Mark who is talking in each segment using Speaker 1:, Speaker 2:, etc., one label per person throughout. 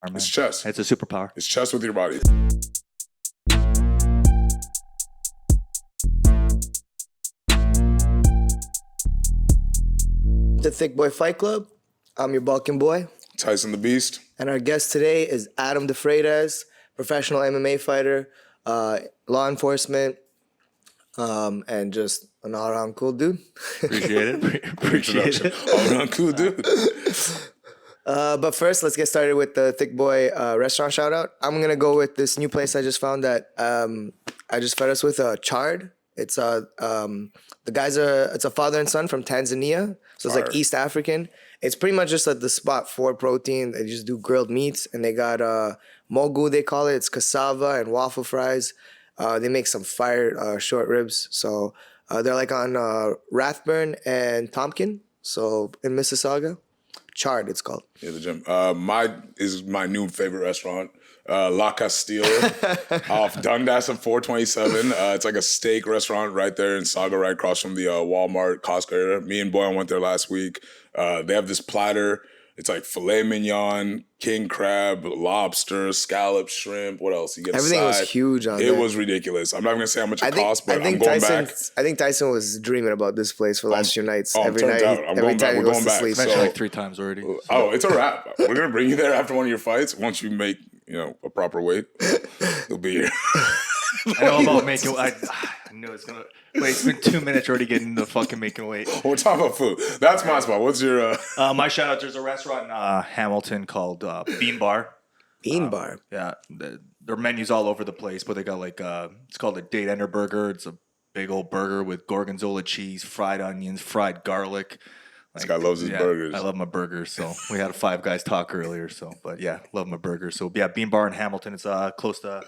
Speaker 1: It's chess.
Speaker 2: It's a superpower.
Speaker 1: It's chess with your body.
Speaker 3: The Thicc Boy Fight Club. I'm your Balkan boy.
Speaker 1: Tyson the Beast.
Speaker 3: And our guest today is Adam the Freitas, professional MMA fighter, law enforcement, and just an all-around cool dude.
Speaker 2: Appreciate it. Appreciate it.
Speaker 1: All-around cool dude.
Speaker 3: But first, let's get started with the Thicc Boy restaurant shout-out. I'm going to go with this new place I just found that I just fed us with, Chard. It's the guys it's a father and son from Tanzania. So it's like East African. It's pretty much just at the spot for protein. They just do grilled meats, and they got mogu, they call it. It's cassava and waffle fries. They make some fire short ribs. So they're like on Rathburn and Tompkin. So in Mississauga. Chard, it's called.
Speaker 1: Yeah, the gym. My new favorite restaurant. La Castilla off Dundas at 427. It's like a steak restaurant right there in Saga, right across from the Walmart Costco area. Me and Boyan went there last week. They have this platter. It's like filet mignon, king crab, lobster, scallops, shrimp. What else? You get
Speaker 3: everything was huge on
Speaker 1: it. Was ridiculous. I'm not gonna say how much it cost, but I'm going back.
Speaker 3: I think Tyson was dreaming about this place for the last few nights. Every night,
Speaker 1: every time he goes to
Speaker 3: sleep.
Speaker 2: Mentioned like 3 times already.
Speaker 1: Oh, it's a wrap. We're gonna bring you there after one of your fights. Once you make a proper weight, you'll be here.
Speaker 2: I know about making. I knew it's gonna. Wait, it's been 2 minutes already getting into fucking making weight.
Speaker 1: We're talking about food. That's my spot. What's your?
Speaker 2: My shout out. There's a restaurant in Hamilton called Bean Bar.
Speaker 3: Bean Bar.
Speaker 2: Yeah, their menus all over the place, but they got like it's called a date ender burger. It's a big old burger with gorgonzola cheese, fried onions, fried garlic.
Speaker 1: This guy loves his burgers.
Speaker 2: I love my burgers. So we had a Five Guys talk earlier. So, but yeah, love my burgers. So yeah, Bean Bar in Hamilton. It's close to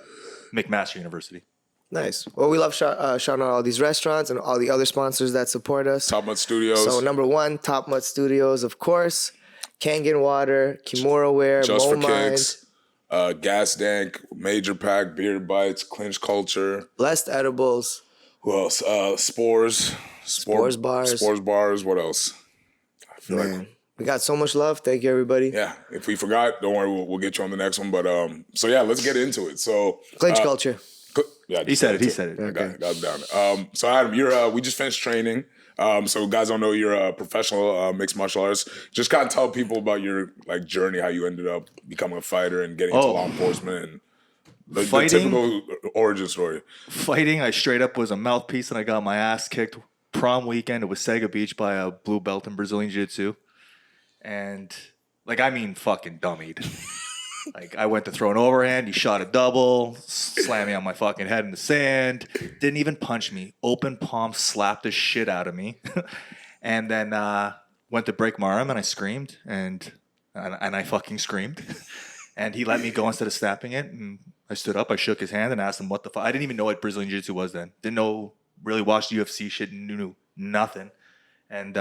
Speaker 2: McMaster University.
Speaker 3: Nice. Well, we love shouting out all these restaurants and all the other sponsors that support us.
Speaker 1: Top Mutt Studios.
Speaker 3: So number 1, Top Mutt Studios, of course. Kangen Water, Kimura Wear,
Speaker 1: Just for
Speaker 3: Mind,
Speaker 1: Kicks, Gas Dank, Major Pack, Beard Bites, Clinch Culture.
Speaker 3: Blessed Edibles.
Speaker 1: Who else? Spores.
Speaker 3: Spores Bars.
Speaker 1: Spores Bars. What else? I feel like
Speaker 3: we got so much love. Thank you, everybody.
Speaker 1: Yeah. If we forgot, don't worry. We'll get you on the next one. But so yeah, let's get into it. So
Speaker 3: Clinch Culture.
Speaker 1: Yeah,
Speaker 2: he said it.
Speaker 1: Okay. Got it down. So Adam, we just finished training. So guys don't know you're a professional mixed martial artist. Just kind of tell people about your journey, how you ended up becoming a fighter and getting into law enforcement and the typical origin story.
Speaker 2: Fighting, I straight up was a mouthpiece and I got my ass kicked prom weekend at Wasaga Beach by a blue belt in Brazilian Jiu-Jitsu. And fucking dummied. I went to throw an overhand. He shot a double, slammed me on my fucking head in the sand. Didn't even punch me. Open palm slapped the shit out of me. And then went to break my arm and I screamed. And I fucking screamed. And he let me go instead of snapping it. And I stood up. I shook his hand and asked him what the fuck. I didn't even know what Brazilian Jiu-Jitsu was then. Didn't know, really watched UFC shit and knew nothing. And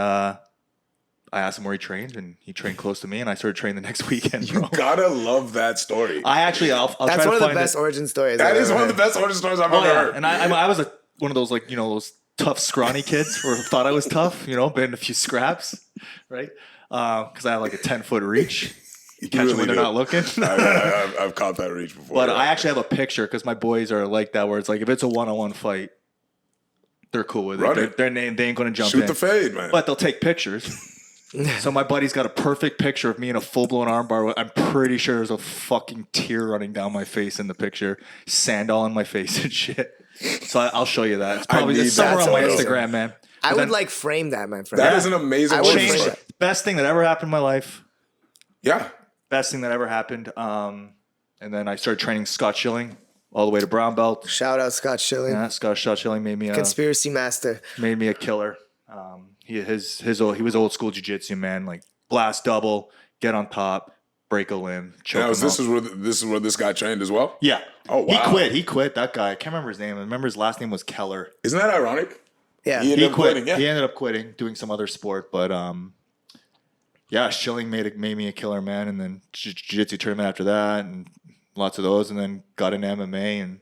Speaker 2: I asked him where he trained, and he trained close to me, and I started training the next weekend, bro.
Speaker 1: You gotta love that story.
Speaker 2: I'll try to find it.
Speaker 3: That's one of the best origin stories.
Speaker 1: That is one of the best origin stories I've ever heard.
Speaker 2: And I was one of those, those tough, scrawny kids who thought I was tough, been in a few scraps, right? Because I had like a 10-foot reach. You catch them when they're not looking.
Speaker 1: I've caught that reach before.
Speaker 2: But I actually have a picture because my boys are like that, where it's like if it's a one-on-one fight, they're cool with it. They ain't going to jump in.
Speaker 1: Shoot the fade, man.
Speaker 2: But they'll take pictures. So my buddy's got a perfect picture of me in a full-blown armbar. I'm pretty sure there's a fucking tear running down my face in the picture. Sand all in my face and shit. So I'll show you that. It's probably somewhere on my Instagram, man.
Speaker 3: I would frame that, my friend.
Speaker 1: That is an amazing origin story.
Speaker 2: Best thing that ever happened in my life.
Speaker 1: Yeah.
Speaker 2: Best thing that ever happened. And then I started training Scott Schilling all the way to brown belt.
Speaker 3: Shout out Scott Schilling.
Speaker 2: Yeah, Scott Schilling made me a
Speaker 3: conspiracy master.
Speaker 2: Made me a killer. He was old school jiu-jitsu, man. Like blast double, get on top, break a limb, choke him
Speaker 1: this is where this guy trained as well?
Speaker 2: Yeah.
Speaker 1: Oh wow.
Speaker 2: He quit. That guy. I can't remember his name. I remember his last name was Keller.
Speaker 1: Isn't that ironic?
Speaker 3: Yeah.
Speaker 1: He ended up quitting. Yeah.
Speaker 2: He ended up quitting, doing some other sport, but Schilling made me a killer, man. And then jiu-jitsu tournament after that, and lots of those, and then got into MMA and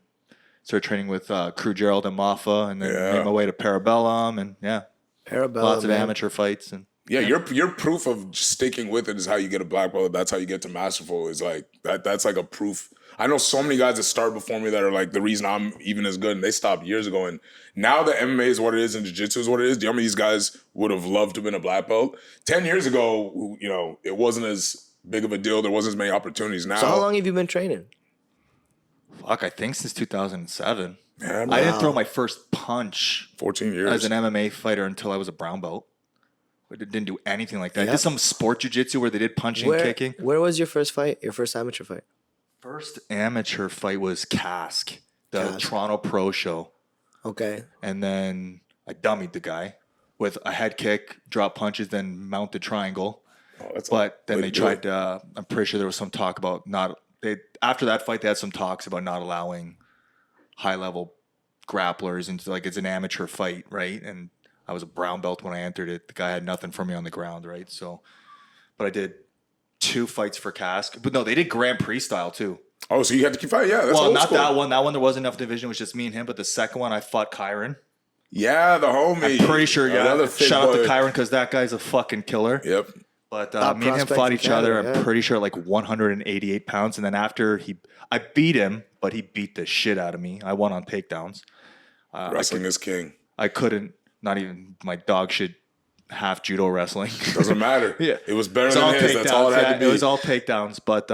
Speaker 2: started training with Crew Gerald and Mafa, and then made my way to Parabellum, and Lots of amateur fights. And
Speaker 1: Yeah, your proof of just sticking with it is how you get a black belt. That's how you get to masterful. Is like that. That's like a proof. I know so many guys that start before me that are like the reason I'm even as good, and they stopped years ago. And now that MMA is what it is and Jiu-Jitsu is what it is, do you know how many of these guys would have loved to have been a black belt? 10 years ago, you know, it wasn't as big of a deal. There wasn't as many opportunities. Now,
Speaker 3: So how long have you been training?
Speaker 2: Fuck, I think since 2007.
Speaker 1: Yeah,
Speaker 2: I didn't throw my first punch
Speaker 1: 14 years
Speaker 2: as an MMA fighter until I was a brown belt. I didn't do anything like that. I
Speaker 3: Yep.
Speaker 2: did some sport jiu-jitsu where they did punching and kicking.
Speaker 3: Where was your first fight? Your first amateur fight?
Speaker 2: First amateur fight was Cask, the
Speaker 3: Cask.
Speaker 2: Toronto Pro Show.
Speaker 3: Okay.
Speaker 2: And then I dummied the guy with a head kick, drop punches, then mounted triangle.
Speaker 1: Oh, that's
Speaker 2: But then
Speaker 1: way
Speaker 2: they
Speaker 1: to do
Speaker 2: tried
Speaker 1: it.
Speaker 2: I'm pretty sure there was some talk about after that fight, they had some talks about not allowing high-level grapplers into, like, it's an amateur fight, right? And I was a brown belt when I entered it. The guy had nothing for me on the ground, right? So, but I did 2 fights for Cask. But no, they did Grand Prix style too.
Speaker 1: Oh, so you had to keep fighting? Yeah, that's
Speaker 2: Well,
Speaker 1: old
Speaker 2: not
Speaker 1: school.
Speaker 2: that one. That one there wasn't enough division. It was just me and him. But the second one, I fought Kyron.
Speaker 1: Yeah, the homie.
Speaker 2: I'm pretty sure, yeah.
Speaker 1: Another thick
Speaker 2: Shout out to
Speaker 1: boy.
Speaker 2: Kyron because that guy's a fucking killer.
Speaker 1: Yep.
Speaker 2: But
Speaker 3: Top
Speaker 2: me and him
Speaker 3: prospect
Speaker 2: fought
Speaker 3: in
Speaker 2: each other.
Speaker 3: Canada,
Speaker 2: I'm
Speaker 3: yeah.
Speaker 2: pretty sure like 188 pounds. And then after I beat him, but he beat the shit out of me. I won on takedowns.
Speaker 1: Wrestling is king.
Speaker 2: I couldn't, not even my dog shit, half judo wrestling.
Speaker 1: Doesn't matter.
Speaker 2: Yeah.
Speaker 1: It was better
Speaker 2: It's all
Speaker 1: than his. That's all it
Speaker 2: takedowns.
Speaker 1: had to be.
Speaker 2: It was all takedowns. But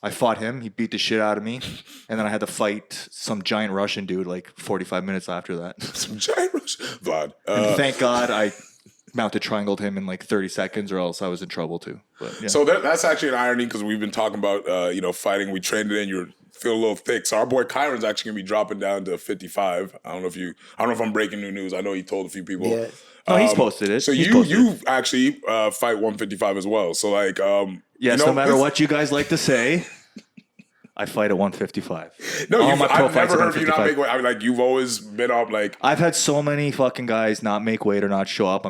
Speaker 2: I fought him. He beat the shit out of me. And then I had to fight some giant Russian dude like 45 minutes after that.
Speaker 1: Some giant rush. Vlad.
Speaker 2: Thank God I mounted triangled him in like 30 seconds or else I was in trouble too. But yeah.
Speaker 1: So that's actually an irony because we've been talking about fighting. We trained it in. You feel a little thick. So our boy Kyron's actually gonna be dropping down to 55. I don't know if I'm breaking new news. I know he told a few people.
Speaker 3: Yeah.
Speaker 2: No, he's posted it.
Speaker 1: So
Speaker 2: He's
Speaker 1: you
Speaker 2: posted it.
Speaker 1: actually fight 155 as well. So like
Speaker 2: Yes,
Speaker 1: you know,
Speaker 2: no matter
Speaker 1: this-
Speaker 2: what you guys like to say, I fight at 155.
Speaker 1: No,
Speaker 2: All my pro
Speaker 1: I've
Speaker 2: fights
Speaker 1: never
Speaker 2: are
Speaker 1: heard of you not
Speaker 2: 155.
Speaker 1: make weight. I mean, like you've always been up like
Speaker 2: I've had so many fucking guys not make weight or not show up.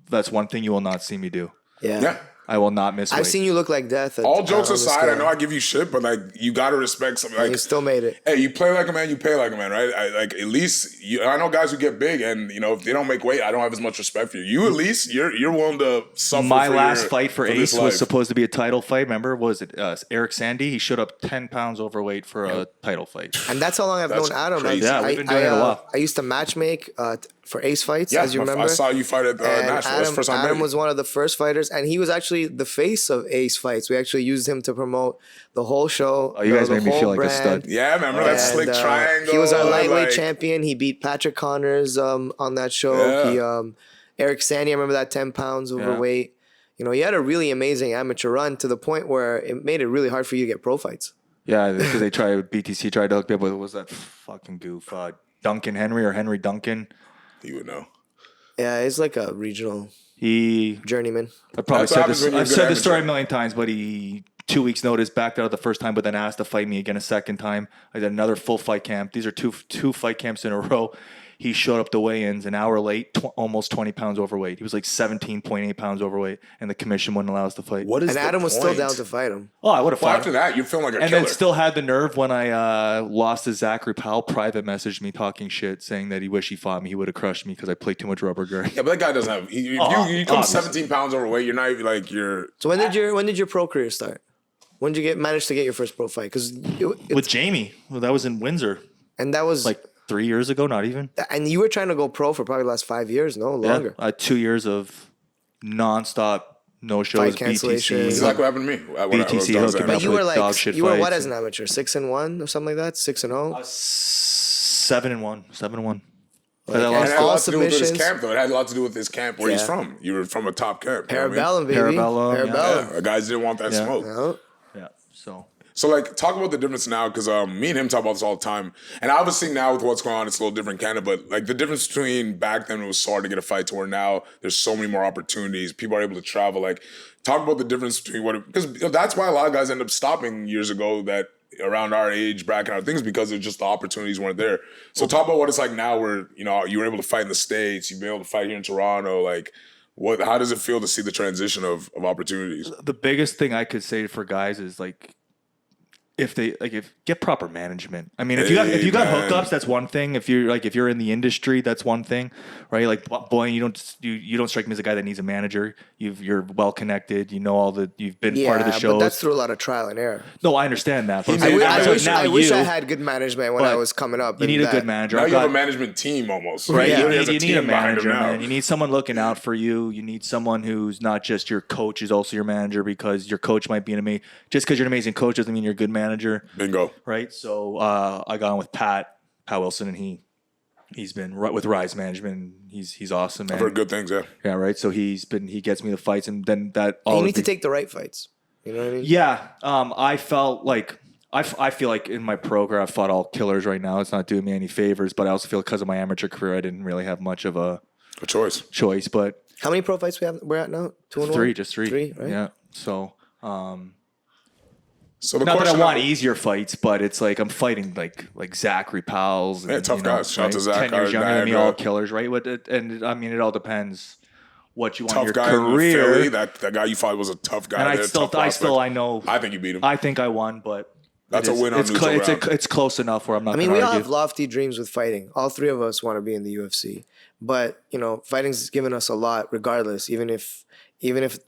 Speaker 2: That's one thing you will not see me do.
Speaker 1: yeah.
Speaker 2: I will not miss weight.
Speaker 3: I've seen you look like death.
Speaker 1: All jokes
Speaker 3: on the
Speaker 1: aside, I
Speaker 3: scale.
Speaker 1: know I give you shit, but like you gotta respect something.
Speaker 3: And
Speaker 1: Like
Speaker 3: you still made it.
Speaker 1: hey, you play like a man, you pay like a man, right? Like at least I know guys who get big, and if they don't make weight, I don't have as much respect for you. You at least you're willing to suffer.
Speaker 2: My
Speaker 1: for
Speaker 2: last
Speaker 1: your-
Speaker 2: fight for
Speaker 1: this
Speaker 2: Ace was
Speaker 1: life.
Speaker 2: supposed to be a title fight. Remember, was it Eric Sandy? He showed up 10 pounds overweight for a title fight.
Speaker 3: And that's how long I've
Speaker 1: That's
Speaker 3: known Adam.
Speaker 1: crazy.
Speaker 2: Yeah, we've been doing it a while.
Speaker 3: I used to matchmake for Ace fights,
Speaker 1: Yeah,
Speaker 3: as you remember.
Speaker 1: I saw you fight at
Speaker 3: And
Speaker 1: Nashville. That's the first time I
Speaker 3: Adam
Speaker 1: met
Speaker 3: was
Speaker 1: you.
Speaker 3: one of the first fighters, and he was actually the face of Ace Fights. We actually used him to promote the whole show.
Speaker 2: Oh, you guys
Speaker 3: the
Speaker 2: made me
Speaker 3: whole
Speaker 2: feel like a
Speaker 3: brand.
Speaker 2: stud.
Speaker 1: Yeah, remember that
Speaker 3: And,
Speaker 1: slick triangle?
Speaker 3: He was our lightweight
Speaker 1: like-
Speaker 3: champion. He beat Patrick Connors on that show.
Speaker 1: Yeah.
Speaker 3: He Eric Sandy, I remember that 10 pounds overweight. He had a really amazing amateur run to the point where it made it really hard for you to get pro fights.
Speaker 2: Yeah, because BTC tried to hook me up with, what was that fucking goof? Duncan Henry or Henry Duncan.
Speaker 1: You would know.
Speaker 3: Yeah, he's like a regional
Speaker 2: He,
Speaker 3: journeyman.
Speaker 2: I probably
Speaker 1: That's what
Speaker 2: said
Speaker 1: happens
Speaker 2: this.
Speaker 1: when you're a
Speaker 2: I've
Speaker 1: good
Speaker 2: said this story a
Speaker 1: amateur.
Speaker 2: million times, but he 2 weeks notice backed out the first time, but then asked to fight me again a second time. I did another full fight camp. These are two fight camps in a row. He showed up to weigh-ins an hour late, almost 20 pounds overweight. He was like 17.8 pounds overweight, and the commission wouldn't allow us to fight.
Speaker 1: What is
Speaker 3: And
Speaker 1: the
Speaker 3: Adam was still
Speaker 1: point?
Speaker 3: down to fight him.
Speaker 2: Oh, I would have
Speaker 1: Well,
Speaker 2: fought
Speaker 1: after
Speaker 2: him.
Speaker 1: that, you feel like a
Speaker 2: And
Speaker 1: killer.
Speaker 2: then still had the nerve when I lost to Zachary Powell. Private messaged me talking shit, saying that he wished he fought me. He would have crushed me because I played too much rubber guard.
Speaker 1: yeah, but that guy doesn't have. If you come
Speaker 2: obviously.
Speaker 1: 17 pounds overweight, you're not even like you're.
Speaker 3: So when did your pro career start? When did you manage to get your first pro fight? Because
Speaker 2: With Jamie, well, that was in Windsor,
Speaker 3: and that was
Speaker 2: like 3 years ago, not even.
Speaker 3: and you were trying to go pro for probably the last 5 years, no longer.
Speaker 2: Yeah, 2 years of nonstop no shows,
Speaker 3: Fight cancellations.
Speaker 2: BTC.
Speaker 1: Exactly what happened to me. When I was
Speaker 2: BTC
Speaker 1: done
Speaker 2: hooking
Speaker 1: Zach.
Speaker 2: up
Speaker 3: But you were
Speaker 2: with dog
Speaker 3: like
Speaker 2: shit
Speaker 3: you were what
Speaker 2: fights.
Speaker 3: as an amateur? 6-1 or something like that? 6-0?
Speaker 2: 7-1. 7-1. But I
Speaker 3: and
Speaker 1: It
Speaker 2: lost
Speaker 1: had a
Speaker 3: all
Speaker 1: lot to do with his
Speaker 3: submissions.
Speaker 1: camp, though. It had a lot to do with his camp where he's
Speaker 3: Yeah.
Speaker 1: from. You were from a top camp. you know what I mean?
Speaker 3: Parabellum, baby.
Speaker 2: Parabellum, yeah.
Speaker 3: Parabellum.
Speaker 1: Yeah, guys didn't want that
Speaker 2: Yeah.
Speaker 1: smoke.
Speaker 3: No.
Speaker 2: Yeah, so.
Speaker 1: So, like, talk about the difference now, because me and him talk about this all the time. And obviously now with what's going on, it's a little different kind of, but, like, the difference between back then it was so hard to get a fight to where now there's so many more opportunities. People are able to travel. Like, talk about the difference between because that's why a lot of guys end up stopping years ago that around our age bracket and things because it's just the opportunities weren't there. So talk about what it's like now where, you were able to fight in the States, you've been able to fight here in Toronto. Like, how does it feel to see the transition of opportunities?
Speaker 2: The biggest thing I could say for guys is like if get proper management. I mean, if you got hookups, that's one thing. If you're in the industry, that's one thing, right? Like, boy, you don't strike me as a guy that needs a manager. You're well connected. You know you've been part of the show.
Speaker 3: But that's through a lot of trial and error.
Speaker 2: No, I understand that. But
Speaker 3: I wish I had good management when I was coming up.
Speaker 2: You need a good manager.
Speaker 1: Now you have a management team almost.
Speaker 2: Right?
Speaker 1: Yeah.
Speaker 2: You need a manager, man. You need someone looking out for you. You need someone who's not just your coach, is also your manager, because your coach might be just because you're an amazing coach doesn't mean you're a good manager.
Speaker 1: Bingo.
Speaker 2: Right? So I got on with Pat Wilson, and he's been with Rise Management. And he's awesome, man.
Speaker 1: I've heard good things, yeah.
Speaker 2: Yeah, right. So he gets me the fights, and then that
Speaker 3: you need to take the right fights. You know what I mean?
Speaker 2: Yeah. I felt like I feel like in my program I fought all killers right now. It's not doing me any favors, but I also feel because of my amateur career I didn't really have much of a choice. But
Speaker 3: how many pro fights we're at now? 2 and
Speaker 2: 3,
Speaker 3: 1?
Speaker 2: just 3.
Speaker 3: 3, right?
Speaker 2: Yeah. So
Speaker 1: so the
Speaker 2: not that I want easier fights, but it's like I'm fighting like Zachary Powell's.
Speaker 1: Yeah, tough guys. Shout out to Zach.
Speaker 2: 10 years younger than me, all killers, right? And I mean, it all depends what you want in your
Speaker 1: guy
Speaker 2: career.
Speaker 1: In Philly, that guy you fought was a tough guy.
Speaker 2: And I know.
Speaker 1: I think you beat him.
Speaker 2: I think I won, but
Speaker 1: that's a win on neutral ground.
Speaker 2: It's close enough where I'm not.
Speaker 3: I mean, we all have lofty dreams with fighting. All 3 of us want to be in the UFC, but fighting's given us a lot, regardless. Even if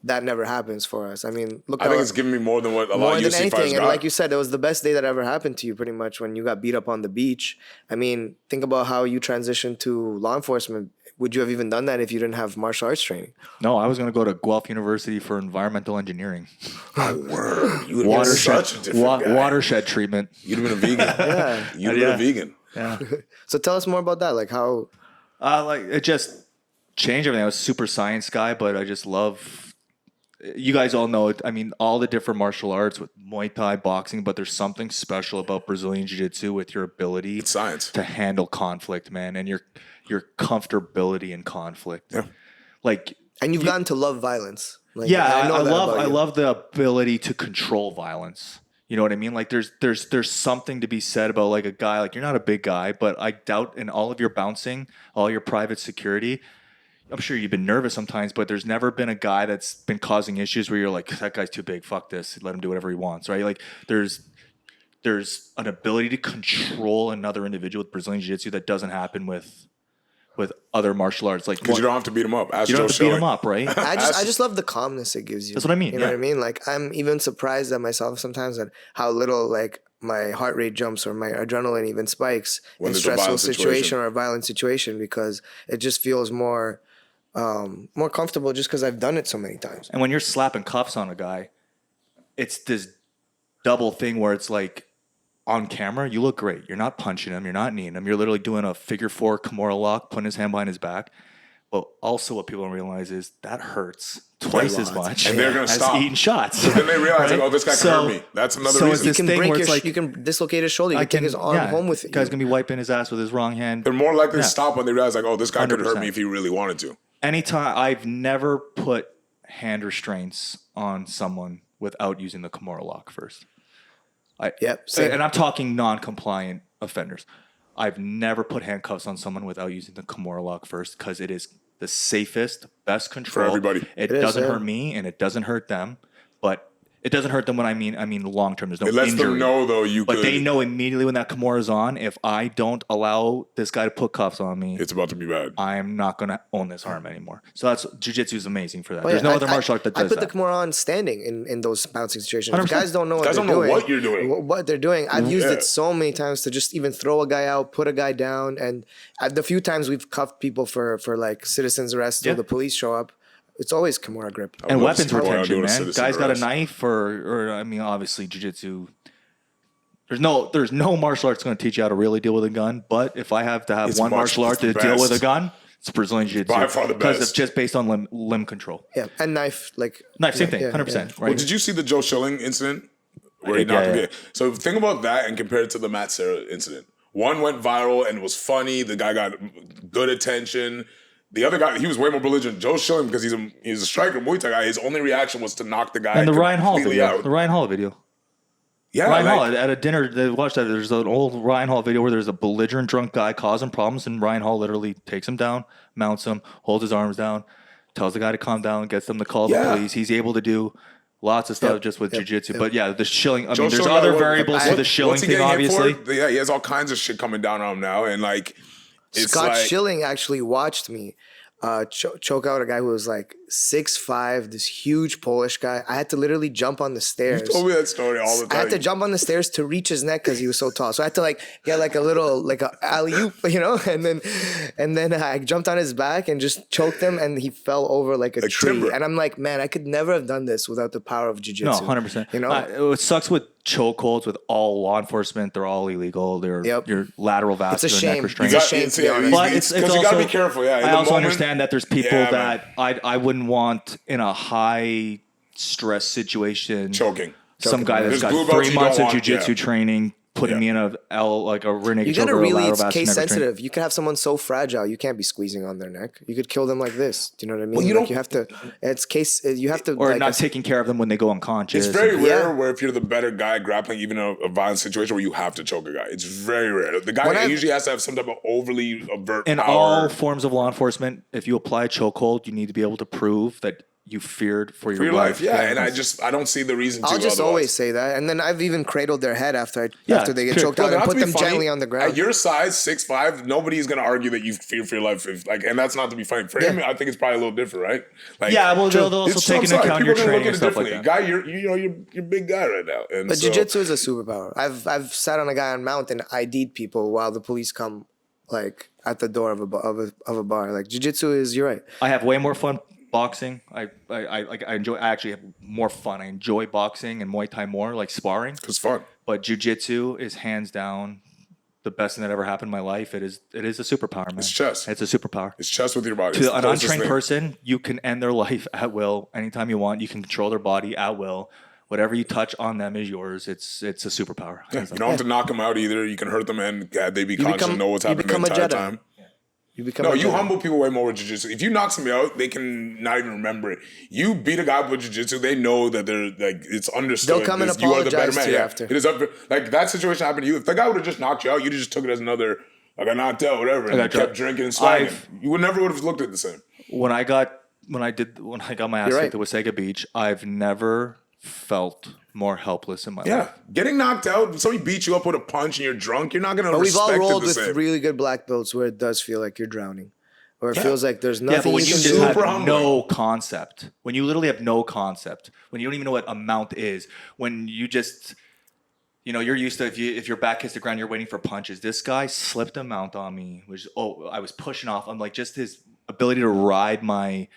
Speaker 3: that never happens for us. I mean,
Speaker 1: I think it's given me more than what a lot of UFC fighters got.
Speaker 3: And like you said, it was the best day that ever happened to you, pretty much, when you got beat up on the beach. I mean, think about how you transitioned to law enforcement. Would you have even done that if you didn't have martial arts training?
Speaker 2: No, I was going to go to Guelph University for environmental engineering.
Speaker 1: Oh, word. You would have been such a different guy.
Speaker 2: Watershed treatment.
Speaker 1: You'd have been a vegan.
Speaker 3: Yeah.
Speaker 1: You'd have been a vegan.
Speaker 2: Yeah.
Speaker 3: So tell us more about that. Like how...
Speaker 2: it just changed everything. I was a super science guy, but I just love... You guys all know it. I mean, all the different martial arts with Muay Thai, boxing, but there's something special about Brazilian Jiu-Jitsu with your ability to handle conflict, man, and your comfortability in conflict.
Speaker 1: Yeah.
Speaker 3: And you've gotten to love violence.
Speaker 2: I love the ability to control violence. You know what I mean? Like there's something to be said about like a guy, like you're not a big guy, but I doubt in all of your bouncing, all your private security, I'm sure you've been nervous sometimes, but there's never been a guy that's been causing issues where you're like, that guy's too big, fuck this, let him do whatever he wants, right? Like there's an ability to control another individual with Brazilian Jiu-Jitsu that doesn't happen with other martial arts. Like,
Speaker 1: because you don't have to beat him up.
Speaker 2: You don't have to beat him up, right?
Speaker 3: I just love the calmness it gives you.
Speaker 2: That's what I mean.
Speaker 3: You know what I mean? Like I'm even surprised at myself sometimes at how little like my heart rate jumps or my adrenaline even spikes in a stressful situation or a violent situation, because it just feels more comfortable just because I've done it so many times.
Speaker 2: And when you're slapping cuffs on a guy, it's this double thing where it's like, on camera, you look great. You're not punching him. You're not kneeing him. You're literally doing a figure 4 Kimura lock, putting his hand behind his back. But also what people don't realize is that hurts twice as much.
Speaker 1: And they're going to stop
Speaker 2: eating shots.
Speaker 1: So then they realize, like, oh, this guy can hurt me. That's another reason.
Speaker 3: You can you can dislocate his shoulder. You can take his arm home with it.
Speaker 2: Guy's going to be wiping his ass with his wrong hand.
Speaker 1: They're more likely to stop when they realize, like, oh, this guy could hurt me if he really wanted to.
Speaker 2: Anytime, I've never put hand restraints on someone without using the Kimura lock first. And I'm talking non-compliant offenders. I've never put handcuffs on someone without using the Kimura lock first, because it is the safest, best control.
Speaker 1: For everybody.
Speaker 2: It doesn't hurt me and it doesn't hurt them, but it doesn't hurt them when I mean long term. There's no injury.
Speaker 1: It lets them know, though,
Speaker 2: But they know immediately when that Kimura is on, if I don't allow this guy to put cuffs on me,
Speaker 1: it's about to be bad.
Speaker 2: I am not going to own this arm anymore. So that's Jiu-Jitsu is amazing for that. There's no other martial art that does that.
Speaker 3: I put the Kimura on standing in those bouncing situations.
Speaker 2: 100%.
Speaker 3: Guys don't know
Speaker 1: what you're doing.
Speaker 3: What they're doing. I've used it so many times to just even throw a guy out, put a guy down, and the few times we've cuffed people for like citizen's arrest till the police show up, it's always Kimura grip.
Speaker 2: And weapons retention, man. Guys got a knife or I mean, obviously Jiu-Jitsu. There's no martial arts going to teach you how to really deal with a gun. But if I have to have one martial art to deal with a gun, it's Brazilian Jiu-Jitsu.
Speaker 1: By far the best.
Speaker 2: Because it's just based on limb control.
Speaker 3: Yeah, and knife,
Speaker 2: same thing, 100%. Right.
Speaker 1: Well, did you see the Joe Schilling incident where he knocked him? So think about that and compare it to the Matt Serra incident. One went viral and was funny. The guy got good attention. The other guy, he was way more belligerent. Joe Schilling, because he's a striker, Muay Thai guy, his only reaction was to knock the guy
Speaker 2: and the Ryan Hall video.
Speaker 1: Out.
Speaker 2: The Ryan Hall video.
Speaker 1: Yeah,
Speaker 2: Ryan Hall at a dinner. They watched that. There's an old Ryan Hall video where there's a belligerent drunk guy causing problems, and Ryan Hall literally takes him down, mounts him, holds his arms down, tells the guy to calm down, gets them to call the police. He's able to do Lots of stuff just with jiu-jitsu. But yeah, the shilling. I mean,
Speaker 1: Joe
Speaker 2: there's
Speaker 1: showed
Speaker 2: other
Speaker 1: that-
Speaker 2: variables to the shilling
Speaker 1: what's he
Speaker 2: thing,
Speaker 1: getting hit
Speaker 2: obviously.
Speaker 1: for? Yeah, he has all kinds of shit coming down on him now, and like it's
Speaker 3: Scott
Speaker 1: like
Speaker 3: Schilling actually watched me choke out a guy who was like 6'5", this huge Polish guy. I had to literally jump on the stairs.
Speaker 1: you told me that story all the time.
Speaker 3: I had to jump on the stairs to reach his neck because he was so tall. So I had to like get like a little like a alley oop, you know, and then I jumped on his back and just choked him, and he fell over like a tree.
Speaker 1: timber.
Speaker 3: And I'm like, man, I could never have done this without the power of jiu-jitsu.
Speaker 2: No, 100%.
Speaker 3: You know,
Speaker 2: it sucks with chokeholds with all law enforcement. They're all illegal. They're your lateral vascular neck
Speaker 3: shame.
Speaker 2: restraints.
Speaker 3: It's a shame, to be honest.
Speaker 2: But
Speaker 1: it's
Speaker 2: it's
Speaker 1: because you
Speaker 2: also,
Speaker 1: gotta be careful. Yeah, in
Speaker 2: I
Speaker 1: the
Speaker 2: also
Speaker 1: moment-
Speaker 2: understand that there's people
Speaker 1: Yeah,
Speaker 2: that I wouldn't want in a high stress situation.
Speaker 1: choking.
Speaker 2: Some guy that's
Speaker 1: There's blue
Speaker 2: got
Speaker 1: belts
Speaker 2: 3
Speaker 1: you
Speaker 2: months
Speaker 1: don't
Speaker 2: of
Speaker 1: want,
Speaker 2: jujitsu
Speaker 1: yeah.
Speaker 2: training, putting
Speaker 1: Yeah.
Speaker 2: me in a rear naked
Speaker 3: You
Speaker 2: choke
Speaker 3: gotta
Speaker 2: or a
Speaker 3: really,
Speaker 2: lateral
Speaker 3: it's
Speaker 2: vascular
Speaker 3: case
Speaker 2: neck restraint.
Speaker 3: sensitive. You could have someone so fragile, you can't be squeezing on their neck. You could kill them like this. Do you know what I mean?
Speaker 1: Well, you
Speaker 3: like
Speaker 1: don't-
Speaker 3: you have to. It's case. You have to.
Speaker 2: Or
Speaker 3: like,
Speaker 2: not taking care of them when they go unconscious.
Speaker 1: It's very rare
Speaker 3: Yeah.
Speaker 1: where if you're the better guy grappling, even a violent situation where you have to choke a guy. It's very rare. The guy usually has to have some type of overly avert
Speaker 2: in
Speaker 1: power.
Speaker 2: all forms of law enforcement, if you apply a chokehold, you need to be able to prove that you feared for
Speaker 1: for your
Speaker 2: life.
Speaker 1: life. Yeah, and I don't see the reason to.
Speaker 3: I'll just
Speaker 1: otherwise.
Speaker 3: always say that, and then I've even cradled their head after they
Speaker 2: Yeah,
Speaker 3: get
Speaker 2: period.
Speaker 3: choked
Speaker 1: Well,
Speaker 3: out and
Speaker 1: not
Speaker 3: put
Speaker 1: to be
Speaker 3: them
Speaker 1: funny,
Speaker 3: gently on the ground.
Speaker 1: At your size, 6'5", nobody's gonna argue that you fear for your life. And that's not to be funny. For him, I think it's probably a little different, right? Like,
Speaker 2: Yeah, well, they'll also
Speaker 1: it's
Speaker 2: take into
Speaker 1: some side.
Speaker 2: account your
Speaker 1: People are gonna
Speaker 2: training and stuff like
Speaker 1: differently.
Speaker 2: that.
Speaker 1: Guy, you're a big guy right now. And
Speaker 3: But
Speaker 1: so,
Speaker 3: jiu-jitsu is a superpower. I've sat on a guy on mount and ID'd people while the police come like at the door of a bar. Like jiu-jitsu is, you're right.
Speaker 2: I have way more fun boxing. I enjoy. I actually have more fun. I enjoy boxing and Muay Thai more, like sparring.
Speaker 1: it's fun.
Speaker 2: But jiu-jitsu is hands down the best thing that ever happened in my life. It is a superpower, man.
Speaker 1: It's chess.
Speaker 2: It's a superpower.
Speaker 1: It's chess with your body. It's
Speaker 2: To
Speaker 1: the
Speaker 2: an
Speaker 1: closest
Speaker 2: untrained
Speaker 1: thing.
Speaker 2: person, you can end their life at will anytime you want. You can control their body at will. Whatever you touch on them is yours. It's a superpower.
Speaker 1: Yeah, you don't have to knock them out either. You can hurt them and they be conscious
Speaker 3: become-
Speaker 1: and know what's
Speaker 3: you
Speaker 1: happening the
Speaker 3: become a
Speaker 1: entire
Speaker 3: Jedi.
Speaker 1: time.
Speaker 3: You become
Speaker 1: No,
Speaker 3: a
Speaker 1: you
Speaker 3: Jedi.
Speaker 1: humble people way more with jiu-jitsu. If you knock somebody out, they can not even remember it. You beat a guy with jiu-jitsu, they know that they're like it's understood.
Speaker 3: They'll come and
Speaker 1: you are the better
Speaker 3: apologize
Speaker 1: man.
Speaker 3: to you
Speaker 1: Yeah.
Speaker 3: after.
Speaker 1: It is up like that situation happened to you. If the guy would have just knocked you out, you'd have just took it as another like a knocked out, whatever, and
Speaker 2: got
Speaker 1: you kept
Speaker 2: dropped.
Speaker 1: drinking and slagging.
Speaker 2: I've-
Speaker 1: You would never would have looked at it the same.
Speaker 2: When I got my ass
Speaker 3: You're right.
Speaker 2: kicked at Wasaga Beach, I've never felt more helpless in my
Speaker 1: Yeah.
Speaker 2: life.
Speaker 1: Getting knocked out, if somebody beats you up with a punch and you're drunk, you're not gonna
Speaker 3: But we've all
Speaker 1: respect
Speaker 3: rolled
Speaker 1: it the
Speaker 3: with
Speaker 1: same.
Speaker 3: really good black belts where it does feel like you're drowning, or it feels like there's
Speaker 2: Yeah,
Speaker 3: nothing
Speaker 2: but when
Speaker 3: you
Speaker 2: you
Speaker 3: can
Speaker 2: just
Speaker 3: do.
Speaker 2: have
Speaker 1: Super humbling.
Speaker 2: no concept, when you literally have no concept, when you don't even know what a mount is, when you just, you're used to if your back hits the ground, you're waiting for punches. This guy slipped a mount on me, I was pushing off. I'm like, just his ability to ride me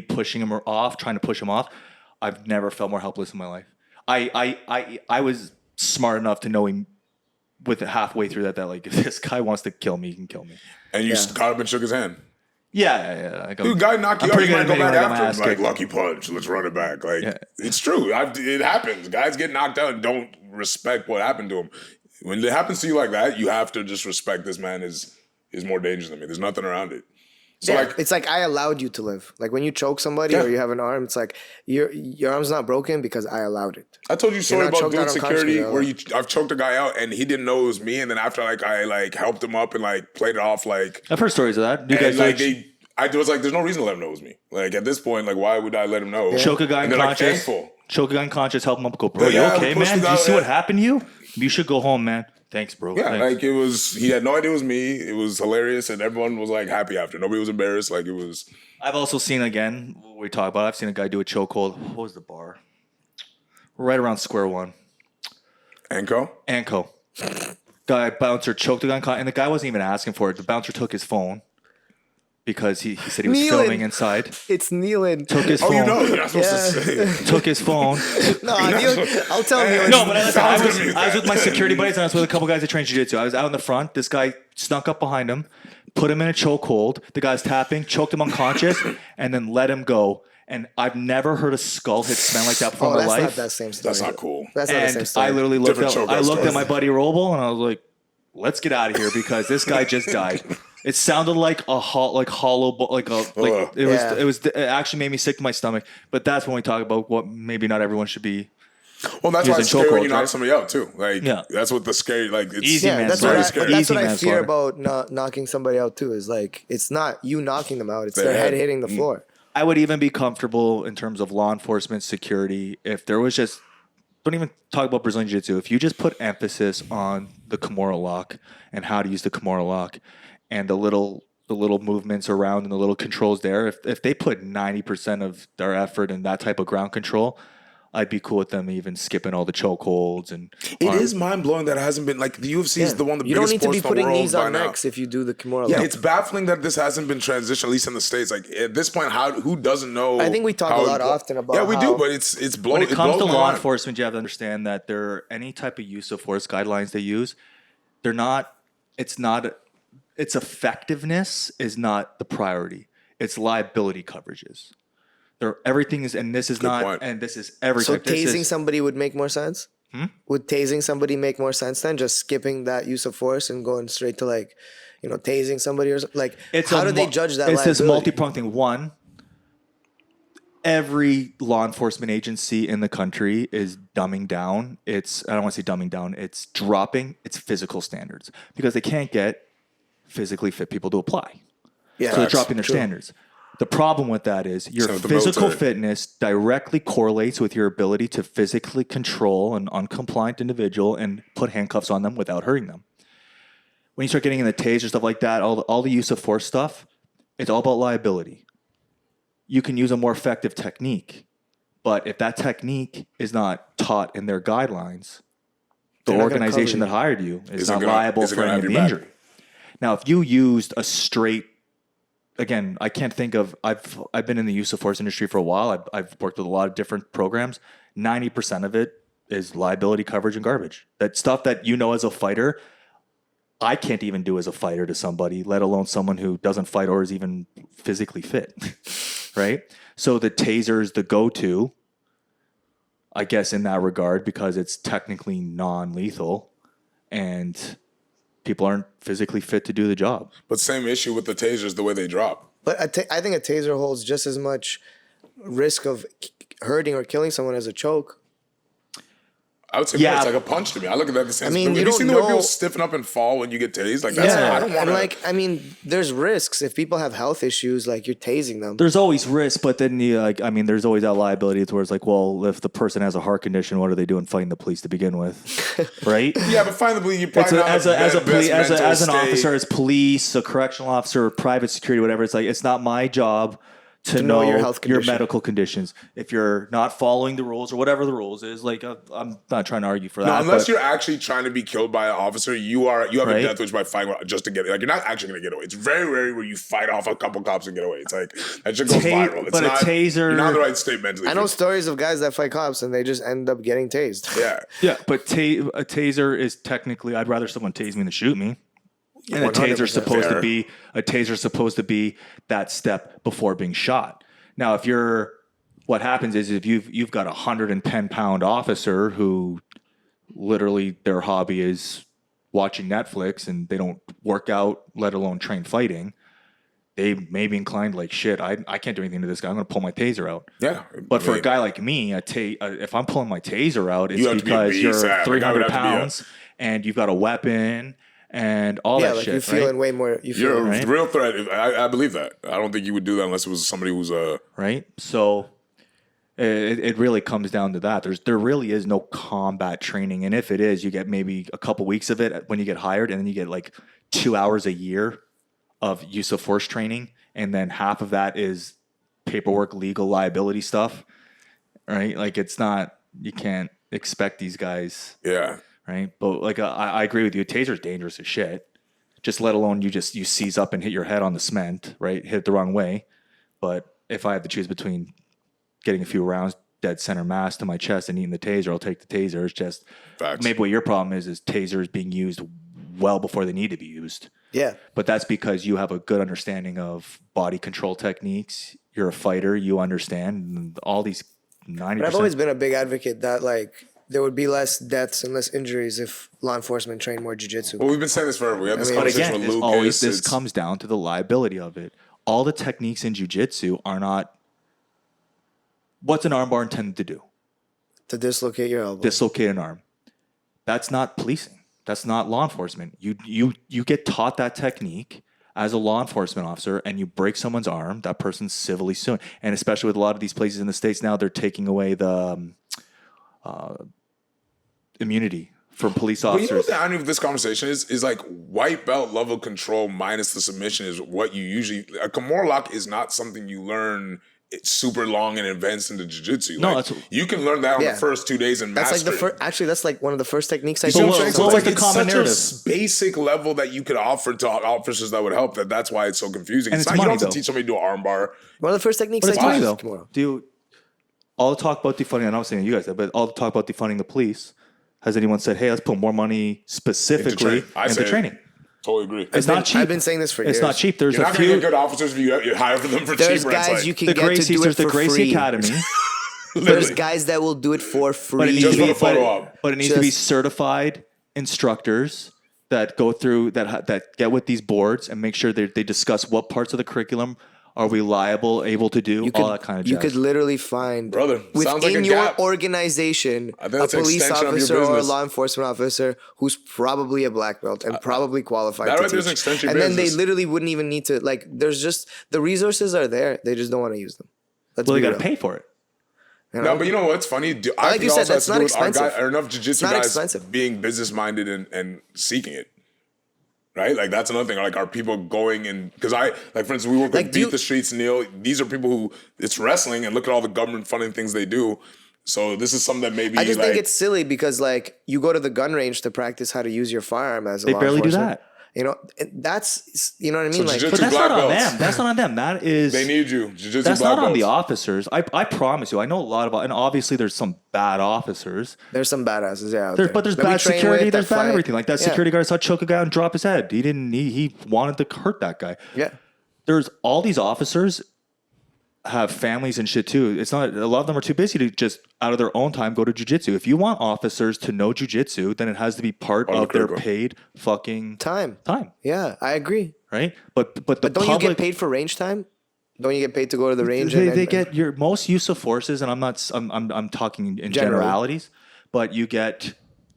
Speaker 2: pushing him off, trying to push him off. I've never felt more helpless in my life. I was smart enough to know him with it halfway through that like if this guy wants to kill me, he can kill me.
Speaker 1: And you caught up and shook his hand.
Speaker 2: Yeah. I go,
Speaker 1: Dude, guy knock you
Speaker 2: I'm
Speaker 1: out,
Speaker 2: pretty
Speaker 1: you
Speaker 2: good
Speaker 1: might go
Speaker 2: at
Speaker 1: back
Speaker 2: admitting when I got my
Speaker 1: after him.
Speaker 2: ass
Speaker 1: Like,
Speaker 2: kicked.
Speaker 1: lucky punch, let's run it back. Like,
Speaker 2: Yeah.
Speaker 1: it's true. It happens. Guys get knocked out and don't respect what happened to them. When it happens to you like that, you have to just respect this man is more dangerous than me. There's nothing around it. So,
Speaker 3: Yeah,
Speaker 1: like,
Speaker 3: it's like I allowed you to live. Like when you choke somebody
Speaker 1: Yeah.
Speaker 3: or you have an arm, it's like your arm's not broken because I allowed it.
Speaker 1: I told you a story
Speaker 3: not
Speaker 1: about
Speaker 3: choked
Speaker 1: doing
Speaker 3: out
Speaker 1: security
Speaker 3: unconsciously,
Speaker 1: where I've choked a guy out and he didn't know it was me. And then after, I helped him up and, played it off,
Speaker 2: I've heard stories of that. You
Speaker 1: and,
Speaker 2: guys
Speaker 1: I was like, there's no reason to let him know it was me. Like, at this point, why would I let him know?
Speaker 2: choke a guy
Speaker 1: And they're,
Speaker 2: unconscious.
Speaker 1: thankful.
Speaker 2: Choke a guy unconscious, help him up, go, bro,
Speaker 1: Yeah,
Speaker 2: you okay,
Speaker 1: push
Speaker 2: man?
Speaker 1: the
Speaker 2: Did you
Speaker 1: guy,
Speaker 2: see what
Speaker 1: yeah.
Speaker 2: happened to you? You should go home, man. Thanks, bro.
Speaker 1: Yeah,
Speaker 2: Thanks.
Speaker 1: he had no idea it was me. It was hilarious, and everyone was happy after. Nobody was embarrassed. It was.
Speaker 2: I've also seen, again, what we talk about, I've seen a guy do a chokehold. What was the bar? Right around square one.
Speaker 1: Anko?
Speaker 2: Anko. Bouncer choked the guy, and the guy wasn't even asking for it. The bouncer took his phone because he said he was
Speaker 3: Kneeling.
Speaker 2: filming inside.
Speaker 3: It's kneeling.
Speaker 2: Took his
Speaker 1: Oh,
Speaker 2: phone.
Speaker 1: you know, you're not supposed to
Speaker 3: Yeah.
Speaker 1: say it.
Speaker 2: Took his phone.
Speaker 3: No, I'll tell you.
Speaker 2: No, but listen, I
Speaker 1: Sounds good.
Speaker 2: was with my security buddies and I was with a couple guys that train jiu-jitsu. I was out in the front. This guy snuck up behind him, put him in a chokehold. The guy's tapping, choked him unconscious, and then let him go. And I've never heard a skull hit cement like that before in my
Speaker 3: that's
Speaker 2: life.
Speaker 3: not that same story.
Speaker 1: That's not cool.
Speaker 3: That's not the same
Speaker 2: And
Speaker 3: story.
Speaker 2: I literally looked
Speaker 1: Different
Speaker 2: at
Speaker 1: chokehold
Speaker 2: my
Speaker 1: stories.
Speaker 2: buddy Roble and I was like, let's get out of here because this guy just died. It sounded like a hollow,
Speaker 1: Ugh.
Speaker 2: it actually made me sick to my stomach. But that's when we talk about what maybe not everyone should be.
Speaker 1: Well, that's why
Speaker 2: Using
Speaker 1: it's scary when you
Speaker 2: chokeholds,
Speaker 1: knock
Speaker 2: right?
Speaker 1: somebody out too.
Speaker 2: Yeah.
Speaker 1: That's what the scary. It's
Speaker 2: Easy
Speaker 3: Yeah, that's
Speaker 2: manslaughter.
Speaker 3: what I,
Speaker 1: scary.
Speaker 3: but that's what
Speaker 2: Easy
Speaker 3: I fear
Speaker 2: manslaughter.
Speaker 3: about knocking somebody out too. Is it's not you knocking them out; it's
Speaker 1: Their
Speaker 3: their head
Speaker 1: head.
Speaker 3: hitting the floor.
Speaker 2: I would even be comfortable in terms of law enforcement security if there was just, don't even talk about Brazilian Jiu-Jitsu. If you just put emphasis on the Kimura lock and how to use the Kimura lock and the little movements around and the little controls there, if they put 90% of their effort in that type of ground control, I'd be cool with them even skipping all the chokeholds and
Speaker 1: It is mind blowing that it hasn't been like the UFC is the one the
Speaker 3: You don't
Speaker 1: biggest
Speaker 3: need to be
Speaker 1: sports in the
Speaker 3: putting
Speaker 1: world
Speaker 3: knees
Speaker 1: by
Speaker 3: on
Speaker 1: now.
Speaker 3: necks if you do the Kimura
Speaker 1: Yeah,
Speaker 3: lock.
Speaker 1: it's baffling that this hasn't been transitioned, at least in the States. Like at this point, who doesn't know?
Speaker 3: I think we talk a lot often about
Speaker 1: Yeah, we do,
Speaker 3: how-
Speaker 1: but it's blown.
Speaker 2: when it comes to
Speaker 1: blows my
Speaker 2: law
Speaker 1: mind.
Speaker 2: enforcement, you have to understand that any type of use of force guidelines they use, its effectiveness is not the priority. It's liability coverages. Everything is, and this is not,
Speaker 1: point.
Speaker 2: and this is every
Speaker 3: So
Speaker 2: type. This
Speaker 3: tasing
Speaker 2: is,
Speaker 3: somebody would make more sense? Would tasing somebody make more sense than just skipping that use of force and going straight to like, tasing somebody or something? Like, how do they judge that
Speaker 2: It's
Speaker 3: liability?
Speaker 2: this multi-pronged thing. One, every law enforcement agency in the country is dumbing down. I don't want to say dumbing down. It's dropping its physical standards because they can't get physically fit people to apply.
Speaker 3: Yeah,
Speaker 2: So they're dropping their standards. The problem with that is your
Speaker 1: Same with the
Speaker 2: physical
Speaker 1: military.
Speaker 2: fitness directly correlates with your ability to physically control an uncompliant individual and put handcuffs on them without hurting them. When you start getting in the taser, stuff like that, all the use of force stuff, it's all about liability. You can use a more effective technique, but if that technique is not taught in their guidelines, the
Speaker 3: They're not gonna
Speaker 2: organization
Speaker 3: cover
Speaker 2: that
Speaker 3: you.
Speaker 2: hired you is
Speaker 1: Isn't
Speaker 2: not
Speaker 1: gonna-
Speaker 2: liable
Speaker 1: isn't
Speaker 2: for
Speaker 1: gonna
Speaker 2: any
Speaker 1: have
Speaker 2: of the
Speaker 1: your back.
Speaker 2: injury. Now, if you used a straight, again, I can't think of. I've been in the use of force industry for a while. I've worked with a lot of different programs. 90% of it is liability coverage and garbage. That stuff that as a fighter, I can't even do as a fighter to somebody, let alone someone who doesn't fight or is even physically fit, right? So the taser is the go-to, I guess, in that regard because it's technically non-lethal and people aren't physically fit to do the job.
Speaker 1: But same issue with the tasers, the way they drop.
Speaker 3: But I think a taser holds just as much risk of hurting or killing someone as a choke.
Speaker 1: I would say
Speaker 2: Yeah.
Speaker 1: more, it's like a punch to me. I look at that the same.
Speaker 3: I mean,
Speaker 1: Have
Speaker 3: you
Speaker 1: you seen
Speaker 3: don't
Speaker 1: the way people
Speaker 3: know-
Speaker 1: stiffen up and fall when you get tased? Like that's I don't want
Speaker 3: and there's risks. If people have health issues, like you're tasing them.
Speaker 2: There's always risk, but then there's always that liability towards like, well, if the person has a heart condition, what are they doing fighting the police to begin with, right?
Speaker 1: Yeah, but finally, you
Speaker 2: It's
Speaker 1: probably not
Speaker 2: as an
Speaker 1: state.
Speaker 2: officer, as police, a correctional officer, private security, whatever. It's like it's not my job to know
Speaker 3: your health
Speaker 2: your
Speaker 3: condition.
Speaker 2: medical conditions. If you're not following the rules or whatever the rules is, like I'm not trying to argue for
Speaker 1: No,
Speaker 2: that.
Speaker 1: unless
Speaker 2: but-
Speaker 1: you're actually trying to be killed by an officer, you have a
Speaker 2: Right.
Speaker 1: death wish by fighting just to get it. Like you're not actually going to get away. It's very rare where you fight off a couple cops and get away. It's like that shit goes viral. It's
Speaker 2: but a
Speaker 1: not,
Speaker 2: taser-
Speaker 1: You're not in the right state mentally.
Speaker 3: I know stories of guys that fight cops and they just end up getting tased.
Speaker 1: Yeah.
Speaker 2: Yeah, but a taser is technically, I'd rather someone tase me than shoot me. And a
Speaker 3: 100%
Speaker 2: taser's supposed
Speaker 1: fair.
Speaker 2: to be that step before being shot. Now, what happens is if you've got a 110-pound officer who literally their hobby is watching Netflix and they don't work out, let alone train fighting, they may be inclined like, shit, I can't do anything to this guy. I'm going to pull my taser out.
Speaker 1: Yeah.
Speaker 2: But for a guy like me, if I'm pulling my taser out, it's
Speaker 1: You have to be a
Speaker 2: because
Speaker 1: beast,
Speaker 2: you're
Speaker 1: yeah. Like, I would
Speaker 2: 300
Speaker 1: have to be a-
Speaker 2: pounds and you've got a weapon and all
Speaker 3: Yeah,
Speaker 2: that
Speaker 3: like
Speaker 2: shit.
Speaker 3: you're feeling
Speaker 2: right?
Speaker 3: way more.
Speaker 1: You're a
Speaker 2: right?
Speaker 1: real threat. I believe that. I don't think you would do that unless it was somebody who's
Speaker 2: Right? So it really comes down to that. There really is no combat training. And if it is, you get maybe a couple weeks of it when you get hired, and then you get like 2 hours a year of use of force training. And then half of that is paperwork, legal liability stuff. Right? Like you can't expect these guys.
Speaker 1: yeah.
Speaker 2: Right? But like I agree with you. Taser's dangerous as shit. Just let alone you seize up and hit your head on the cement, right? Hit it the wrong way. But if I have to choose between getting a few rounds dead center mass to my chest and eating the taser, I'll take the taser. It's just
Speaker 1: Facts.
Speaker 2: maybe what your problem is tasers being used well before they need to be used.
Speaker 3: Yeah.
Speaker 2: But that's because you have a good understanding of body control techniques. You're a fighter. You understand all these 90%.
Speaker 3: But I've always been a big advocate that like there would be less deaths and less injuries if law enforcement trained more jiu-jitsu.
Speaker 1: Well, we've been saying this forever. We had this
Speaker 3: mean,
Speaker 2: But
Speaker 1: conversation
Speaker 2: again,
Speaker 1: with Lucas.
Speaker 2: this
Speaker 1: It's-
Speaker 2: comes down to the liability of it. All the techniques in jiu-jitsu are not. What's an armbar intended to do?
Speaker 3: To dislocate your elbow.
Speaker 2: Dislocate an arm. That's not policing. That's not law enforcement. You get taught that technique as a law enforcement officer and you break someone's arm, that person's civilly suing. And especially with a lot of these places in the States now, they're taking away the immunity from police
Speaker 1: But you know
Speaker 2: officers.
Speaker 1: what the irony of this conversation is like white belt level control minus the submission is what you usually. A Kimura lock is not something you learn. It's super long and advanced into jiu-jitsu.
Speaker 2: No,
Speaker 1: Like, you can learn that on the first 2 days and
Speaker 3: That's
Speaker 1: master
Speaker 3: like the first. Actually, that's like one of the first techniques I
Speaker 1: it. You know
Speaker 3: teach.
Speaker 1: what I'm saying?
Speaker 2: what
Speaker 1: So
Speaker 2: was
Speaker 1: it's
Speaker 2: the common
Speaker 1: such
Speaker 2: narrative?
Speaker 1: a basic level that you could offer to officers that would help. That's why it's so confusing.
Speaker 2: And
Speaker 1: It's
Speaker 2: it's
Speaker 1: not, you
Speaker 2: money,
Speaker 1: don't have to
Speaker 2: though.
Speaker 1: teach somebody to do an arm bar.
Speaker 3: One of the first techniques
Speaker 2: But it's
Speaker 3: I
Speaker 2: funny
Speaker 3: teach.
Speaker 2: though.
Speaker 3: Kimura.
Speaker 2: Do you, all the talk about defunding, I'm not saying you guys did, but all the talk about defunding the police, has anyone said, hey, let's put more money specifically into training?
Speaker 1: Totally agree.
Speaker 2: It's not cheap.
Speaker 3: I've been saying this for years.
Speaker 2: It's not cheap. There's
Speaker 1: You're
Speaker 2: a
Speaker 1: not going to
Speaker 2: few.
Speaker 1: get good officers if you hire for them for
Speaker 3: There's
Speaker 1: cheaper.
Speaker 3: guys
Speaker 1: It's like,
Speaker 3: you can
Speaker 2: The
Speaker 3: get to
Speaker 2: Gracie,
Speaker 3: do it
Speaker 2: there's the
Speaker 3: for
Speaker 2: Gracie
Speaker 3: free.
Speaker 2: Academy.
Speaker 3: There's
Speaker 1: literally.
Speaker 3: guys that will do it for free.
Speaker 2: But it needs
Speaker 1: Just
Speaker 2: to
Speaker 1: for
Speaker 2: be,
Speaker 1: the photo op.
Speaker 2: but it needs to be
Speaker 3: Just-
Speaker 2: certified instructors that go through that get with these boards and make sure they discuss what parts of the curriculum are we able to do, all that kind of
Speaker 3: You
Speaker 2: jazz.
Speaker 3: could literally find,
Speaker 1: Brother, sounds like
Speaker 3: within
Speaker 1: a
Speaker 3: your
Speaker 1: gap.
Speaker 3: organization,
Speaker 1: I think
Speaker 3: a
Speaker 1: that's an
Speaker 3: police
Speaker 1: extension of your
Speaker 3: officer or a
Speaker 1: business.
Speaker 3: law enforcement officer who's probably a black belt and probably qualified
Speaker 1: that
Speaker 3: to
Speaker 1: right there's
Speaker 3: teach.
Speaker 1: an extension
Speaker 3: And then they
Speaker 1: business.
Speaker 3: literally wouldn't even need to, like, there's just, the resources are there. They just don't want to use them. Let's
Speaker 2: well, they
Speaker 3: be
Speaker 2: got to
Speaker 3: real.
Speaker 2: pay for it.
Speaker 3: You know?
Speaker 1: No, but you know what's funny? I
Speaker 3: Like
Speaker 1: think
Speaker 3: you
Speaker 1: it
Speaker 3: said,
Speaker 1: also has
Speaker 3: that's
Speaker 1: to
Speaker 3: not
Speaker 1: do with
Speaker 3: expensive.
Speaker 1: are enough jiu-jitsu
Speaker 3: not
Speaker 1: guys
Speaker 3: expensive.
Speaker 1: being business-minded and seeking it. Right? Like, that's another thing. Like, are people going and... Because for instance, we work
Speaker 3: Like,
Speaker 1: with
Speaker 3: do you-
Speaker 1: Beat the Streets, Neil. These are people who... It's wrestling, and look at all the government funding things they do. So this is something that maybe,
Speaker 3: I just think it's silly because, like, you go to the gun range to practice how to use your firearm as a
Speaker 2: They
Speaker 3: law
Speaker 2: barely do
Speaker 3: enforcement.
Speaker 2: that.
Speaker 3: You know, that's, you know what I mean?
Speaker 1: So
Speaker 3: Like,
Speaker 1: jiu-jitsu
Speaker 2: But that's
Speaker 1: black
Speaker 2: not on
Speaker 1: belts.
Speaker 2: them. That's not on them. That is.
Speaker 1: They need you. Jiu-jitsu
Speaker 2: That's
Speaker 1: black
Speaker 2: not on the
Speaker 1: belts.
Speaker 2: officers. I promise you. I know a lot about, and obviously there's some bad officers.
Speaker 3: there's some badasses out there.
Speaker 2: But there's
Speaker 3: that we
Speaker 2: bad
Speaker 3: train
Speaker 2: security.
Speaker 3: with,
Speaker 2: There's
Speaker 3: that
Speaker 2: bad
Speaker 3: fight.
Speaker 2: everything. Like that
Speaker 3: Yeah.
Speaker 2: security guard saw choke a guy and drop his head. He wanted to hurt that guy.
Speaker 3: Yeah.
Speaker 2: There's all these officers have families and shit too. It's not, a lot of them are too busy to just out of their own time go to jiu-jitsu. If you want officers to know jiu-jitsu, then it has to be part
Speaker 1: Part of
Speaker 2: of
Speaker 1: the
Speaker 2: their
Speaker 1: curriculum.
Speaker 2: paid fucking
Speaker 3: Time.
Speaker 2: time,
Speaker 3: Yeah, I agree.
Speaker 2: right? But the
Speaker 3: But don't
Speaker 2: public,
Speaker 3: you get paid for range time? Don't you get paid to go to the range?
Speaker 2: they get your most use of forces, and I'm talking in
Speaker 3: Generally.
Speaker 2: generalities, but you get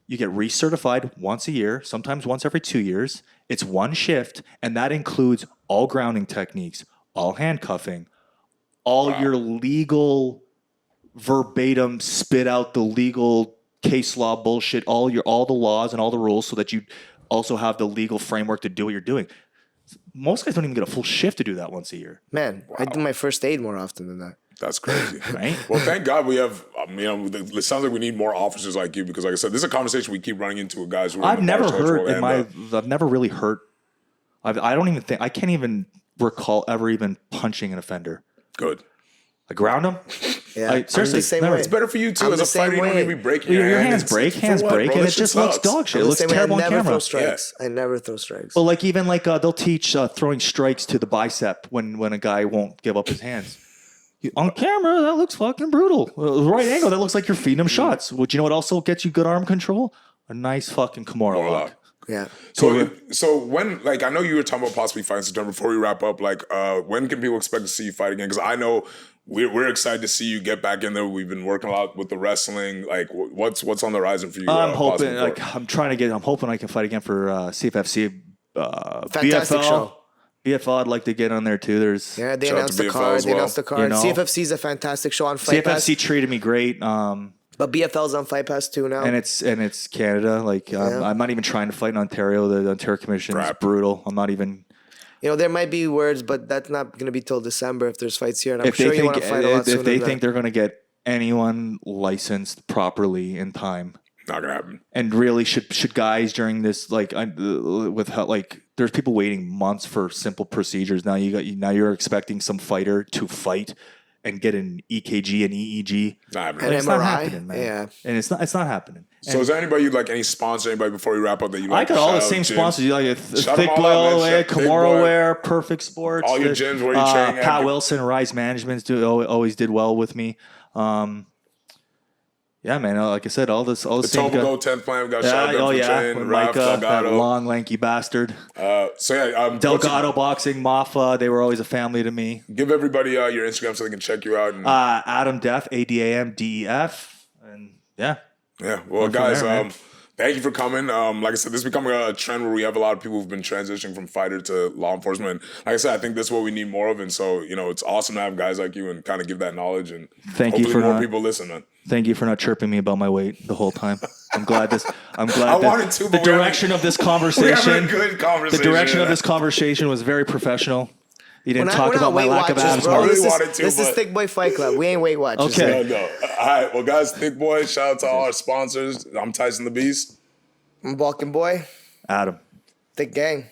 Speaker 2: recertified once a year, sometimes once every 2 years. It's one shift, and that includes all grounding techniques, all handcuffing, all your legal verbatim spit out the legal case law bullshit, all the laws and all the rules, so that you also have the legal framework to do what you're doing. Most guys don't even get a full shift to do that once a year,
Speaker 3: Man, I do my first aid more often than that.
Speaker 1: That's crazy.
Speaker 2: right?
Speaker 1: Well, thank God we have, it sounds like we need more officers like you because, like I said, this is a conversation we keep running into with guys who are
Speaker 2: I've
Speaker 1: in the
Speaker 2: never
Speaker 1: martial arts
Speaker 2: heard
Speaker 1: world
Speaker 2: in
Speaker 1: and,
Speaker 2: my. I've never really hurt. I can't even recall ever even punching an offender.
Speaker 1: good.
Speaker 2: I ground him.
Speaker 3: Yeah,
Speaker 2: Like, seriously,
Speaker 3: I'm the same
Speaker 2: never.
Speaker 3: way.
Speaker 1: It's better for you too.
Speaker 3: I'm
Speaker 1: As
Speaker 3: the
Speaker 1: a fighter,
Speaker 3: same
Speaker 1: you don't
Speaker 3: way.
Speaker 1: need to be breaking
Speaker 2: Your hands
Speaker 1: It's-
Speaker 2: break,
Speaker 1: for
Speaker 2: hands
Speaker 1: what,
Speaker 2: break,
Speaker 1: bro?
Speaker 2: and
Speaker 1: This
Speaker 2: it just
Speaker 1: shit
Speaker 2: looks
Speaker 1: sucks.
Speaker 2: dog shit. It
Speaker 3: I'm the
Speaker 2: looks
Speaker 3: same way.
Speaker 2: terrible
Speaker 3: I
Speaker 2: on
Speaker 3: never
Speaker 2: camera.
Speaker 3: throw strikes. I never throw strikes.
Speaker 2: Well, like even like they'll teach throwing strikes to the bicep when a guy won't give up his hands. On camera, that looks fucking brutal. Right angle, that looks like you're feeding him shots. Well, do you know what also gets you good arm control? A nice fucking Kimura
Speaker 1: Kimura
Speaker 2: lock.
Speaker 1: lock.
Speaker 3: Yeah.
Speaker 1: So when, like, I know you were talking about possibly fighting September. Before we wrap up, like, when can people expect to see you fight again? Because I know we're excited to see you get back in there. We've been working a lot with the wrestling. Like, what's on the horizon for you?
Speaker 2: I'm
Speaker 1: possibly
Speaker 2: hoping,
Speaker 1: for-
Speaker 2: I'm hoping I can fight again for CFFC.
Speaker 3: Fantastic
Speaker 2: BFL.
Speaker 3: show.
Speaker 2: BFL, I'd like to get on there too. There's
Speaker 3: Yeah, they
Speaker 1: Shout out
Speaker 3: announced
Speaker 1: to
Speaker 3: the
Speaker 1: BFL
Speaker 3: card.
Speaker 1: as
Speaker 3: They
Speaker 1: well.
Speaker 3: announced the card.
Speaker 2: You know?
Speaker 3: CFFC is a fantastic show on Fight Pass.
Speaker 2: CFFC treated me great.
Speaker 3: But BFL's on Fight Pass too now.
Speaker 2: And it's Canada. Like I'm not even trying to fight in Ontario. The Ontario Commission is
Speaker 1: Crap.
Speaker 2: brutal. I'm not even.
Speaker 3: You know, there might be words, but that's not going to be till December if there's fights here. And I'm
Speaker 2: If
Speaker 3: sure
Speaker 2: they
Speaker 3: you want
Speaker 2: think
Speaker 3: to fight a lot sooner
Speaker 2: if they
Speaker 3: than
Speaker 2: think
Speaker 3: that.
Speaker 2: they're going to get anyone licensed properly in time,
Speaker 1: Not gonna happen.
Speaker 2: and really should guys during this with how, like there's people waiting months for simple procedures. Now you're expecting some fighter to fight and get an EKG and EEG.
Speaker 1: Not happening.
Speaker 3: And
Speaker 2: It's not
Speaker 3: MRI?
Speaker 2: happening, man.
Speaker 3: Yeah.
Speaker 2: And it's not happening.
Speaker 1: So is there anybody you'd like, any sponsor, anybody before we wrap up that you
Speaker 2: I
Speaker 1: like?
Speaker 2: got all the
Speaker 1: Shout out
Speaker 2: same
Speaker 1: gyms.
Speaker 2: sponsors. You like
Speaker 1: Shout 'em
Speaker 2: Thicc
Speaker 1: all
Speaker 2: Boy
Speaker 1: out,
Speaker 2: all the
Speaker 1: man.
Speaker 2: way,
Speaker 1: Shout- Thicc
Speaker 2: Kimura
Speaker 1: Boy.
Speaker 2: Wear, Perfect Sports.
Speaker 1: All your gyms where you train at.
Speaker 2: Pat Wilson, Rise Management always did well with me. Yeah, man. Like I said, all the
Speaker 1: The
Speaker 2: same guys.
Speaker 1: Tobago 10th plan. We got Shotgun for
Speaker 2: With
Speaker 1: train, Ralph
Speaker 2: Micah, that
Speaker 1: Delgado.
Speaker 2: long, lanky bastard.
Speaker 1: Delgado.
Speaker 2: Boxing, Mafa, they were always a family to me.
Speaker 1: Give everybody your Instagram so they can check you out. And,
Speaker 2: Adam Def, ADAMDEF. And yeah.
Speaker 1: yeah. Well,
Speaker 2: from
Speaker 1: guys,
Speaker 2: there, man.
Speaker 1: Thank you for coming. Like I said, this is becoming a trend where we have a lot of people who've been transitioning from fighter to law enforcement. Like I said, I think that's what we need more of. And so, it's awesome to have guys like you and kind of give that knowledge. And hopefully more people listen, man.
Speaker 2: Thank you for not chirping me about my weight the whole time. I'm glad
Speaker 1: I wanted to, but
Speaker 2: the direction of this conversation.
Speaker 1: We had a good conversation.
Speaker 2: The direction of this conversation was very professional. You didn't talk about my lack of abs.
Speaker 3: Bro.
Speaker 1: This
Speaker 3: is Thicc Boy Fight Club. We ain't Weight Watchers.
Speaker 2: Okay.
Speaker 1: No. All right. Well, guys, Thicc Boy, shout out to all our sponsors. I'm Tyson the Beast.
Speaker 3: I'm Balkan Boy.
Speaker 2: Adam.
Speaker 3: Thicc Gang.